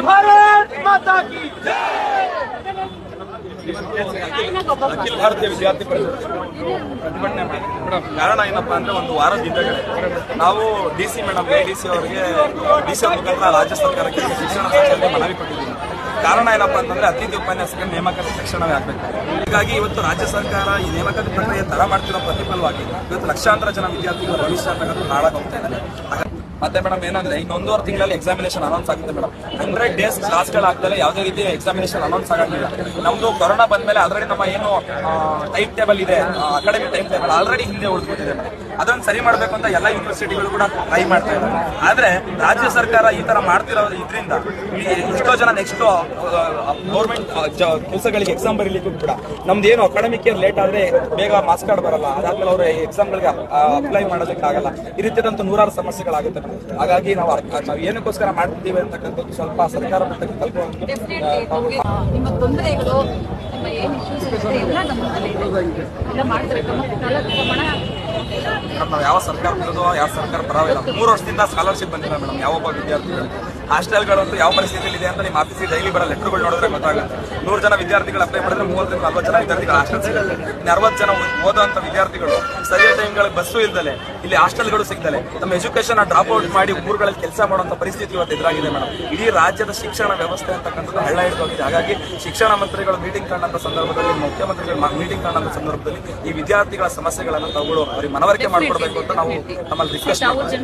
भारत माता की ಅಖಿಲ ಭಾರತೀಯ ವಿದ್ಯಾರ್ಥಿ ಪರಿಷತ್ ಪ್ರತಿಭಟನೆ ಮೇಡಮ್ ಕಾರಣ ಏನಪ್ಪಾ ಅಂದ್ರೆ ಒಂದು ವಾರದ ಹಿಂದೆಗಡೆ ನಾವು ಡಿಸಿ ಮೇಡಮ್ ಎಡಿಸಿ ಅವರಿಗೆ ಡಿಸಿ ಅವ್ರ ಮುಖಾಂತರ ರಾಜ್ಯ ಸರ್ಕಾರಕ್ಕೆ ಶಿಕ್ಷಣ ಸಚಿವರಿಗೆ ಮನವಿ ಕೊಟ್ಟಿದ್ದೀವಿ. ಕಾರಣ ಏನಪ್ಪಾ ಅಂತಂದ್ರೆ ಅತಿಥಿ ಉಪನ್ಯಾಸಕರ ನೇಮಕಾತಿ ತಕ್ಷಣವೇ ಆಗ್ಬೇಕು. ಹೀಗಾಗಿ ಇವತ್ತು ರಾಜ್ಯ ಸರ್ಕಾರ ಈ ನೇಮಕಾತಿ ಪ್ರಕ್ರಿಯೆ ತಡ ಮಾಡ್ತಿರೋ ಪ್ರತಿಫಲವಾಗಿ ಇವತ್ತು ಲಕ್ಷಾಂತರ ಜನ ವಿದ್ಯಾರ್ಥಿಗಳ ಭವಿಷ್ಯ ಅಂತಕ್ಕಂಥ ಹಾಳಾಗಿ ಹೋಗ್ತಾ ಇದ್ದಾರೆ. ಮತ್ತೆ ಮೇಡಮ್ ಏನಂದ್ರೆ ಇನ್ನೊಂದೂವರೆ ತಿಂಗಳಲ್ಲಿ ಎಕ್ಸಾಮಿನೇಷನ್ ಅನೌನ್ಸ್ ಆಗುತ್ತೆ ಮೇಡಮ್. 100 ಡೇಸ್ ಕ್ಲಾಸ್ಗಳಾಗ್ತದೆ, ಯಾವುದೇ ರೀತಿ ಎಕ್ಸಾಮಿನೇಷನ್ ಅನೌನ್ಸ್ ಆಗಂಗಿಲ್ಲ. ನಮ್ದು ಕೊರೋನಾ ಬಂದ್ಮೇಲೆ ಆಲ್ರೆಡಿ ನಮ್ಮ ಏನು ಟೈಮ್ ಟೇಬಲ್ ಇದೆ, ಅಕಾಡೆಮಿಕ್ ಟೈಮ್ ಟೇಬಲ್ ಆಲ್ರೆಡಿ ಹಿಂದೆ ಉಳಿದ್ಬಿಟ್ಟಿದೆ ಮೇಡಮ್. ಅದನ್ನ ಸರಿ ಮಾಡಬೇಕು ಅಂತ ಎಲ್ಲ ಯೂನಿವರ್ಸಿಟಿಗಳು ಕೂಡ ಟ್ರೈ ಮಾಡ್ತಾ ಇದ್ದಾರೆ. ಆದ್ರೆ ರಾಜ್ಯ ಸರ್ಕಾರ ಈ ತರ ಮಾಡ್ತಿರೋ ಇದರಿಂದ ಎಷ್ಟೋ ಜನ ನೆಕ್ಸ್ಟ್ ಗೌರ್ಮೆಂಟ್ ಕೆಲಸಗಳಿಗೆ ಎಕ್ಸಾಮ್ ಬರೀಲಿಕ್ಕೂ ಕೂಡ ನಮ್ದು ಏನು ಅಕಾಡೆಮಿಕ್ ಇಯರ್ ಲೇಟ್ ಆದ್ರೆ ಬೇಗ ಮಾರ್ಕ್ಸ್ ಕಾರ್ಡ್ ಬರಲ್ಲ, ಅದಾದ್ಮೇಲೆ ಅವ್ರ ಎಕ್ಸಾಮ್ಗಳಿಗೆ ಅಪ್ಲೈ ಮಾಡೋದಕ್ಕಾಗಲ್ಲ. ಈ ರೀತಿಯಾದಂತ ನೂರಾರು ಸಮಸ್ಯೆಗಳಾಗುತ್ತೆ. ಹಾಗಾಗಿ ನಾವು ಏನಕ್ಕೋಸ್ಕರ ಮಾಡ್ತಿದ್ದೀವಿ ಅಂತಕ್ಕಂಥದ್ದು ಸ್ವಲ್ಪ ಸರ್ಕಾರ ಮಟ್ಟಕ್ಕೆ ತಲುಪುವಂತ ನಿಮ್ಮ ತೊಂದರೆಗಳು, ನಿಮ್ಮ ಏನು ಇಶ್ಯೂಸ್ ಎಲ್ಲ ನಮ್ಮ ಮಾಡ್ತಾರೆ. ನಾವು ಯಾವ ಸರ್ಕಾರ ವಿರೋಧ ಯಾವ ಸರ್ಕಾರ ಪರವಾಗಿಲ್ಲ. 3 ವರ್ಷದಿಂದ ಸ್ಕಾಲರ್ಶಿಪ್ ಬಂದಿಲ್ಲ ಮೇಡಮ್ ಯಾವೊಬ್ಬ ವಿದ್ಯಾರ್ಥಿಗಳು. ಹಾಸ್ಟೆಲ್ಗಳಂತೂ ಯಾವ ಪರಿಸ್ಥಿತಿಯಲ್ಲಿ ಇದೆ ಅಂತ ನಿಮ್ಮ ಆಫೀಸಿಗೆ ಡೈಲಿ ಬರೋ ಲೆಟರ್ಗಳು ನೋಡಿದ್ರೆ ಗೊತ್ತಾಗುತ್ತೆ. 100 ಜನ ವಿದ್ಯಾರ್ಥಿಗಳು ಅಪ್ಲೈ ಮಾಡಿದ್ರೆ 30-40 ಜನ ವಿದ್ಯಾರ್ಥಿಗಳು ಹಾಸ್ಟೆಲ್ ಸಿಗುತ್ತೆ. 60 ಜನ ಓದುವಂತ ವಿದ್ಯಾರ್ಥಿಗಳು ಸರಿಯಾದ ಟೈಮ್ಗಳಿಗೆ ಬಸ್ಸು ಇಲ್ದಲೆ, ಇಲ್ಲಿ ಹಾಸ್ಟೆಲ್ಗಳು ಸಿಗ್ತಲೆ, ನಮ್ಮ ಎಜುಕೇಶನ್ ಡ್ರಾಪ್ ಔಟ್ ಮಾಡಿ ಊರುಗಳಲ್ಲಿ ಕೆಲಸ ಮಾಡುವಂತ ಪರಿಸ್ಥಿತಿ ಇವತ್ತು ಎದುರಾಗಿದೆ ಮೇಡಮ್. ಇಡೀ ರಾಜ್ಯದ ಶಿಕ್ಷಣ ವ್ಯವಸ್ಥೆ ಅಂತಕ್ಕಂಥದ್ದು ಹಳ್ಳ ಹಿಡಿದೋಗಿದೆ. ಹಾಗಾಗಿ ಶಿಕ್ಷಣ ಮಂತ್ರಿಗಳು ಮೀಟಿಂಗ್ ಕಂಡಂತ ಸಂದರ್ಭದಲ್ಲಿ, ಮುಖ್ಯಮಂತ್ರಿಗಳು ಮೀಟಿಂಗ್ ಕಂಡಂತ ಸಂದರ್ಭದಲ್ಲಿ ಈ ವಿದ್ಯಾರ್ಥಿಗಳ ಸಮಸ್ಯೆಗಳನ್ನು ತಗೊಳ್ಳೋ ಅವರಿಗೆ ಮನವರಿಕೆ ಮಾಡಿಕೊಡ್ಬೇಕು ಅಂತ ನಾವು ನಮ್ಮಲ್ಲಿ ರಿಕ್ವೆಸ್ಟ್ ಮಾಡ್ತೀವಿ.